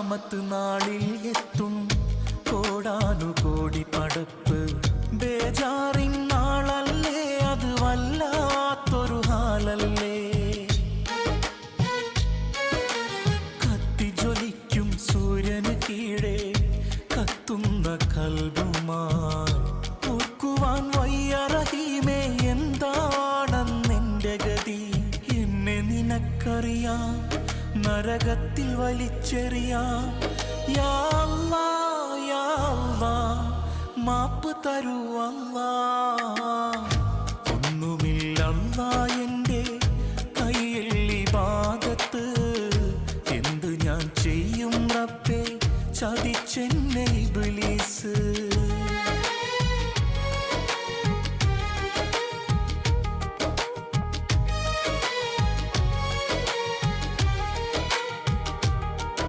ഖിയാമത്ത് നാളിൽ എത്തും കോടാനുകോടി പടപ്പ്. ബേജാറിൻ നാളല്ലേ അത്, വല്ലാത്തൊരു ഹാലല്ലേ. കത്തിജ്വലിക്കും സൂര്യന് കീഴെ കത്തുന്ന കൽബുമായി ഓർക്കുവാൻ വയ്യ റഹീമേ, എന്താണെന്നെൻ്റെ ഗതി. എന്നെ നിനക്കറിയാം, നരകത്തിൽ വലിച്ചെറിയാം. യാ അല്ലാഹ് യാ അല്ലാഹ്, മാപ്പ് തരൂ അല്ലാഹ്. ഒന്നുമില്ലല്ലാഹ് എൻ്റെ കയ്യിൽ ഇബാദത്ത്, എന്ത് ഞാൻ ചെയ്യും റബ്ബേ, ചതിച്ചെന്നെ ഇബ്ലീസ്.